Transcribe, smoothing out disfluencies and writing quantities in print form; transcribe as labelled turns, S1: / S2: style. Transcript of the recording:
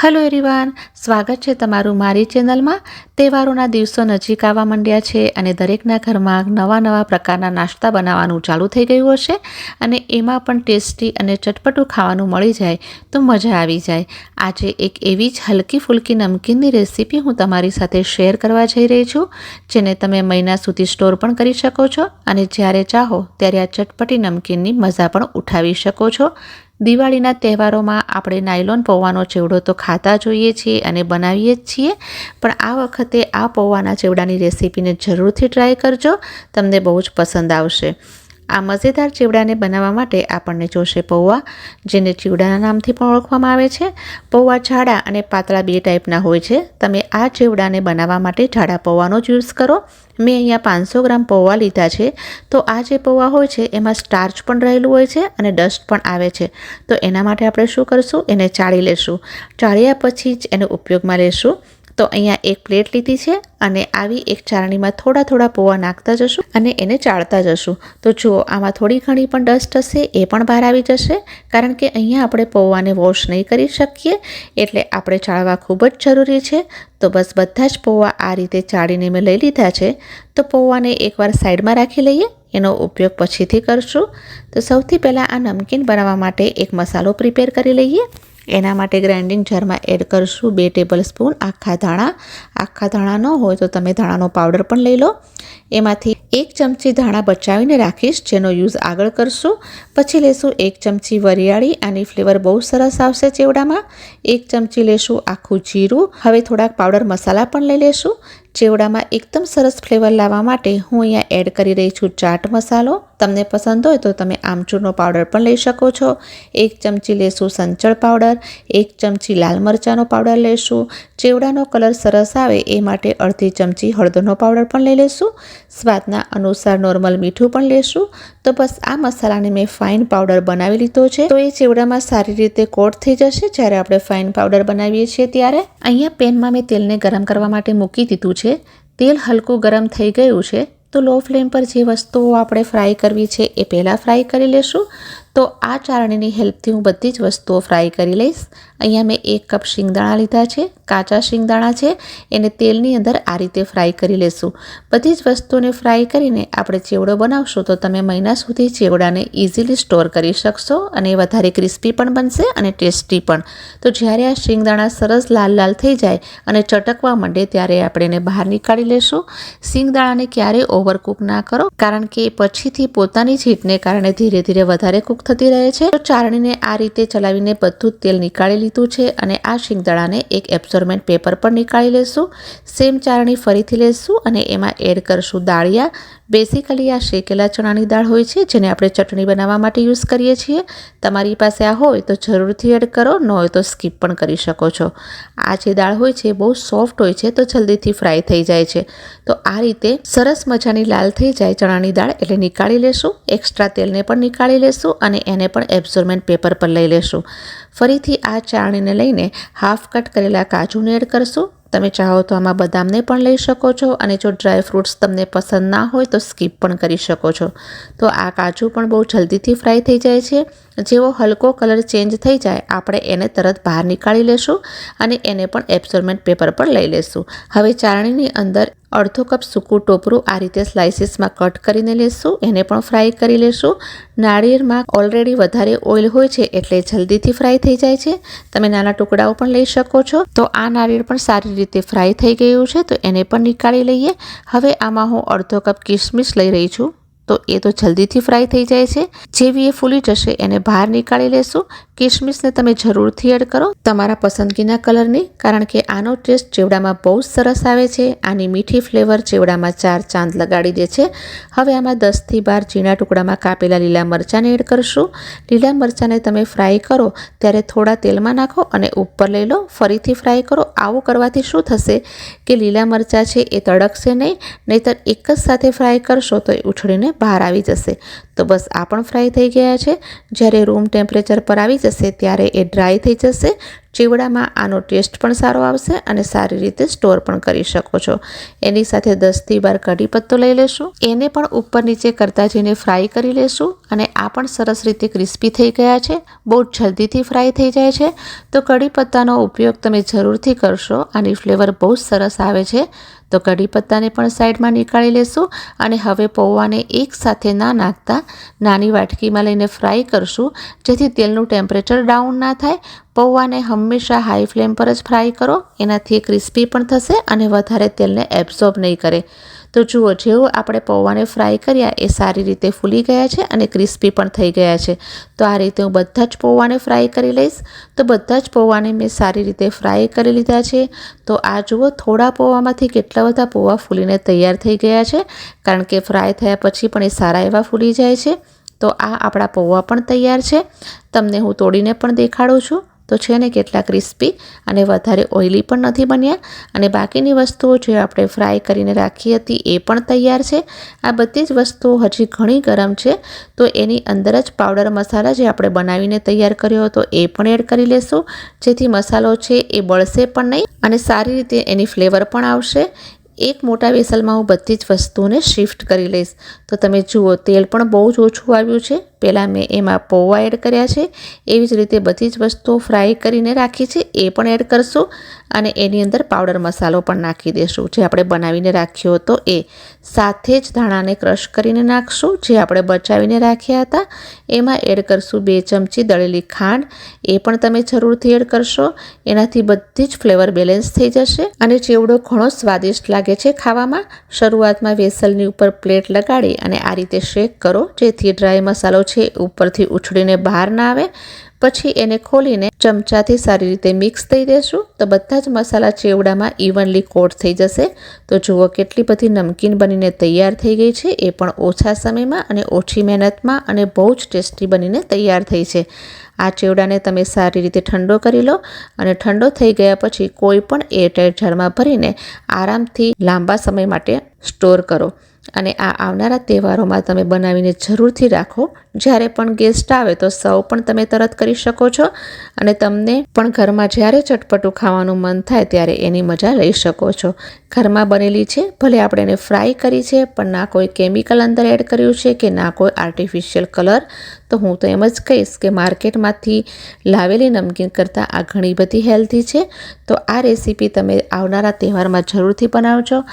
S1: Hello everyone, સ્વાગત છે તમારું મારી ચેનલમાં। તહેવારોના દિવસો નજીક આવવા માંડ્યા છે અને દરેકના ઘરમાં નવા પ્રકારના નાસ્તા બનાવવાનું ચાલુ થઈ ગયું હશે અને એમાં પણ ટેસ્ટી અને ચટપટું ખાવાનું મળી જાય તો મજા આવી જાય। આજે એક એવી જ હલકી ફુલકી નમકીનની રેસીપી હું તમારી સાથે શેર કરવા જઈ રહી છું, જેને તમે મહિના સુધી સ્ટોર પણ કરી શકો છો અને જ્યારે ચાહો ત્યારે આ ચટપટી નમકીનની મજા પણ ઉઠાવી શકો છો। દિવાળીના તહેવારોમાં આપણે નાયલોન પૌવાનો ચેવડો તો ખાતા જોઈએ છીએ અને બનાવીએ જ છીએ, પણ આ વખતે આ પૌવાના ચેવડાની રેસીપીને જરૂરથી ટ્રાય કરજો, તમને બહુ જ પસંદ આવશે। આ મજેદાર ચેવડાને બનાવવા માટે આપણને જોશે પૌવા, જેને ચેવડાના નામથી પણ ઓળખવામાં આવે છે। પૌવા જાડા અને પાતળા બે ટાઈપના હોય છે। તમે આ ચેવડાને બનાવવા માટે જાડા પૌવાનો જ યુઝ કરો। મેં અહીંયા 500 ગ્રામ પૌવા લીધા છે। તો આ જે પૌવા હોય છે એમાં સ્ટાર્ચ પણ રહેલું હોય છે અને ડસ્ટ પણ આવે છે, તો એના માટે આપણે શું કરશું, એને ચાળી લેશું। ચાળ્યા પછી જ એને ઉપયોગમાં લેશું। તો અહીંયા એક પ્લેટ લીધી છે અને આવી એક ચાળણીમાં થોડા પૌવા નાખતા જશું અને એને ચાળતા જશું। તો જુઓ, આમાં થોડી ઘણી પણ ડસ્ટ હશે એ પણ બહાર આવી જશે, કારણ કે અહીંયા આપણે પૌવાને વોશ નહીં કરી શકીએ, એટલે આપણે ચાળવા ખૂબ જ જરૂરી છે। તો બસ બધા જ પૌવા આ રીતે ચાળીને મેં લઈ લીધા છે। તો પૌવાને એકવાર સાઈડમાં રાખી લઈએ, એનો ઉપયોગ પછીથી કરશું। તો સૌથી પહેલાં આ નમકીન બનાવવા માટે એક મસાલો પ્રિપેર કરી લઈએ। એના માટે ગ્રાઇન્ડિંગ જારમાં એડ કરશું 2 ટેબલસ્પૂન આખા ધાણા। આખા ધાણા ન હોય તો તમે ધાણાનો પાવડર પણ લઈ લો। એમાંથી 1 ચમચી ધાણા બચાવીને રાખીશ, જેનો યુઝ આગળ કરશું। પછી લેશું 1 ચમચી વરિયાળી, આની ફ્લેવર બહુ સરસ આવશે ચેવડામાં। 1 ચમચી લેશું આખું જીરું। હવે થોડાક પાવડર મસાલા પણ લઈ લેશું। ચેવડામાં એકદમ સરસ ફ્લેવર લાવવા માટે હું અહીંયા એડ કરી રહી છું ચાટ મસાલો। તમને પસંદ હોય તો તમે આમચૂરનો પાવડર પણ લઈ શકો છો। 1 ચમચી લેશું સંચળ પાવડર, 1 ચમચી લાલ મરચાંનો પાવડર લેશું। ચેવડાનો કલર સરસ આવે એ માટે અડધી ચમચી હળદરનો પાવડર પણ લઈ લેશું। સ્વાદના અનુસાર નોર્મલ મીઠું પણ લેશું। તો બસ આ મસાલાને મેં ફાઇન પાવડર બનાવી લીધો છે, તો એ ચેવડામાં સારી રીતે કોટ થઈ જશે જ્યારે આપણે ફાઇન પાવડર બનાવીએ છીએ ત્યારે। અહીંયા પેનમાં મેં તેલને ગરમ કરવા માટે મૂકી દીધું છે। તેલ હલકું ગરમ થઈ ગયું છે, તો લો ફ્લેમ પર જે વસ્તુઓ આપણે ફ્રાય કરવી છે એ પહેલાં ફ્રાય કરી લેશું। તો આ ચાળણીની હેલ્પથી હું બધી જ વસ્તુઓ ફ્રાય કરી લઈશ। અહીંયા મેં 1 કપ શિંગદાણા લીધા છે, કાચા શિંગદાણા છે, એને તેલની અંદર આ રીતે ફ્રાય કરી લેશું। બધી જ વસ્તુઓને ફ્રાય કરીને આપણે ચેવડો બનાવશું તો તમે મહિના સુધી ચેવડાને ઇઝીલી સ્ટોર કરી શકશો અને વધારે ક્રિસ્પી પણ બનશે અને ટેસ્ટી પણ। તો જ્યારે આ શિંગદાણા સરસ લાલ થઈ જાય અને ચટકવા માંડે ત્યારે આપણે એને બહાર નીકાળી લેશું। શિંગદાણાને ક્યારેય ઓવરકુક ના કરો, કારણ કે પછીથી પોતાની જ હીટને કારણે ધીરે વધારે કુક થતી રહે છે। તો ચાળણીને આ રીતે ચલાવીને બધું તેલ નીકાળી લીધું છે અને આ શિંગદાણાને એક એબ્સોર્બન્ટ પેપર પર નીકાળી લેશું। સેમ ચાળણી ફરીથી લેશું અને એમાં એડ કરશું દાળિયા। બેઝિકલી આ શેકેલા ચણાની દાળ હોય છે, જેને આપણે ચટણી બનાવવા માટે યુઝ કરીએ છીએ। તમારી પાસે આ હોય તો જરૂરથી એડ કરો, ન હોય તો સ્કીપ પણ કરી શકો છો। આ જે દાળ હોય છે બહુ સોફ્ટ હોય છે, તો જલ્દીથી ફ્રાય થઈ જાય છે। તો આ રીતે સરસ મજાની લાલ થઈ જાય ચણાની દાળ એટલે નીકાળી લેશું। એક્સ્ટ્રા તેલને પણ નીકાળી લેશું અને એને પણ એબ્સોર્બન્ટ પેપર પર લઈ લેશું। ફરીથી આ ચાળણીને લઈને હાફ કટ કરેલા કાજુને એડ કરશું। તમે ચાહો તો આમાં બદામને પણ લઈ શકો છો અને જો ડ્રાય ફ્રૂટ્સ તમને પસંદ ના હોય તો સ્કીપ પણ કરી શકો છો। તો આ કાજુ પણ બહુ જલ્દીથી ફ્રાય થઈ જાય છે। જેવો હલકો કલર ચેન્જ થઈ જાય આપણે એને તરત બહાર નીકાળી લેશું અને એને પણ એબ્સોર્બન્ટ પેપર પર લઈ લેશું। હવે ચાળણીની અંદર અડધો કપ સૂકું ટોપરું આ રીતે સ્લાઇસીસમાં કટ કરીને લેશું, એને પણ ફ્રાય કરી લેશું। નાળિયેરમાં ઓલરેડી વધારે ઓઇલ હોય છે એટલે જલ્દીથી ફ્રાય થઈ જાય છે। તમે નાના ટુકડાઓ પણ લઈ શકો છો। તો આ નાળિયેર પણ સારી રીતે ફ્રાય થઈ ગયું છે, તો એને પણ નીકાળી લઈએ। હવે આમાં હું અડધો કપ કિશમિશ લઈ રહી છું, તો એ તો જલ્દીથી ફ્રાય થઈ જાય છે। જેવી એ ફૂલી જશે એને બહાર નીકાળી લેશું। કિશમિશને તમે જરૂરથી એડ કરો તમારા પસંદગીના કલરની, કારણ કે આનો ટેસ્ટ ચેવડામાં બહુ જ સરસ આવે છે। આની મીઠી ફ્લેવર ચેવડામાં 4 ચાંદ લગાડી દે છે। હવે આમાં 10 થી 12 ઝીણા ટુકડામાં કાપેલા લીલા મરચાંને એડ કરશું। લીલા મરચાંને તમે ફ્રાય કરો ત્યારે થોડા તેલમાં નાખો અને ઉપર લઈ લો, ફરીથી ફ્રાય કરો। આવું કરવાથી શું થશે કે લીલા મરચાં છે એ તડકશે નહીં, નહીંતર એક જ સાથે ફ્રાય કરશો તો એ ઉછળીને બહાર આવી જશે। તો બસ આ પણ ફ્રાય થઈ ગયા છે। જ્યારે રૂમ ટેમ્પરેચર પર આવી જશે ત્યારે એ ડ્રાય થઈ જશે। ચીવડામાં આનો ટેસ્ટ પણ સારો આવશે અને સારી રીતે સ્ટોર પણ કરી શકો છો. એની સાથે 10થી 12 કઢી પત્તો લઈ લેશું. એને પણ ઉપર નીચે કરતા જઈને ફ્રાય કરી લેશું. અને આ પણ સરસ રીતે ક્રિસ્પી થઈ ગયા છે. બહુ જલ્દીથી ફ્રાય થઈ જાય છે. તો કઢી પત્તાનો ઉપયોગ તમે જરૂરથી કરશો. આની ફ્લેવર બહુ જ સરસ આવે છે. તો કઢી પત્તાને પણ સાઈડમાં નીકાળી લેશું. અને હવે પૌવાને એક સાથે ના નાખતા નાની વાટકીમાં લઈને ફ્રાય કરશું, જેથી તેલનું ટેમ્પરેચર ડાઉન ના થાય. પૌવાને હંમેશા હાઈ ફ્લેમ પર જ ફ્રાય કરો. એનાથી ક્રિસ્પી પણ થશે અને વધારે તેલને એબ્ઝોર્બ નહીં કરે. તો જુઓ, જેવું આપણે પૌવાને ફ્રાય કર્યા એ સારી રીતે ફૂલી ગયા છે અને ક્રિસ્પી પણ થઈ ગયા છે. તો આ રીતે હું બધા જ પૌવાને ફ્રાય કરી લઈશ. તો બધા જ પૌવાને મેં સારી રીતે ફ્રાય કરી લીધા છે. તો આ જુઓ, થોડા પૌવામાંથી કેટલા બધા પૌવા ફૂલીને તૈયાર થઈ ગયા છે, કારણ કે ફ્રાય થયા પછી પણ એ સારા એવા ફૂલી જાય છે. તો આ આપણા પૌવા પણ તૈયાર છે. તમને હું તોડીને પણ દેખાડું છું. તો છે ને કેટલા ક્રિસ્પી અને વધારે ઓઇલી પણ નથી બન્યા. અને બાકીની વસ્તુઓ જે આપણે ફ્રાય કરીને રાખી હતી એ પણ તૈયાર છે. આ બધી જ વસ્તુઓ હજી ઘણી ગરમ છે. તો એની અંદર જ પાવડર મસાલા જે આપણે બનાવીને તૈયાર કર્યો હતો એ પણ એડ કરી લેશું, જેથી મસાલો છે એ બળશે પણ નહીં અને સારી રીતે એની ફ્લેવર પણ આવશે. એક મોટા વેસલમાં હું બધી જ વસ્તુઓને શિફ્ટ કરી લઈશ. તો તમે જુઓ, તેલ પણ બહુ જ ઓછું આવ્યું છે. પહેલાં મેં એમાં પૌવા એડ કર્યા છે. એવી જ રીતે બધી જ વસ્તુઓ ફ્રાય કરીને રાખી છે એ પણ એડ કરશું. અને એની અંદર પાવડર મસાલો પણ નાખી દઈશું, જે આપણે બનાવીને રાખ્યો હતો એ. સાથે જ ધાણાને ક્રશ કરીને નાખશું, જે આપણે બચાવીને રાખ્યા હતા. એમાં એડ કરશું 2 ચમચી દળેલી ખાંડ. એ પણ તમે જરૂરથી એડ કરશો. એનાથી બધી જ ફ્લેવર બેલેન્સ થઈ જશે અને ચેવડો ઘણો સ્વાદિષ્ટ લાગે છે ખાવામાં. શરૂઆતમાં વેસલની ઉપર પ્લેટ લગાડી અને આ રીતે શેક કરો, જેથી ડ્રાય મસાલો છે ઉપરથી ઉછળીને બહાર ના આવે. પછી એને ખોલીને ચમચાથી સારી રીતે મિક્સ થઈ દેશું. તો બધા જ મસાલા ચેવડામાં ઇવનલી કોટ થઈ જશે. તો જુઓ, કેટલી બધી નમકીન બનીને તૈયાર થઈ ગઈ છે. એ પણ ઓછા સમયમાં અને ઓછી મહેનતમાં અને બહુ જ ટેસ્ટી બનીને તૈયાર થઈ છે. આ ચેવડાને તમે સારી રીતે ઠંડો કરી લો અને ઠંડો થઈ ગયા પછી કોઈ પણ એરટાઇટ જારમાં ભરીને આરામથી લાંબા સમય માટે સ્ટોર કરો. અને આ આવનારા તહેવારોમાં તમે બનાવીને જરૂરથી રાખો. જ્યારે પણ ગેસ્ટ આવે તો સર્વ પણ તમે તરત કરી શકો છો. અને તમને પણ ઘરમાં જ્યારે ચટપટું ખાવાનું મન થાય ત્યારે એની મજા લઈ શકો છો. ઘરમાં બનેલી છે, ભલે આપણે એને ફ્રાય કરી છે, પણ ના કોઈ કેમિકલ અંદર એડ કર્યું છે કે ના કોઈ આર્ટિફિશિયલ કલર. તો હું તો એમ જ કહીશ કે માર્કેટમાંથી લાવેલી નમકીન કરતાં આ ઘણી બધી હેલ્ધી છે. તો આ રેસીપી તમે આવનારા તહેવારમાં જરૂરથી બનાવજો.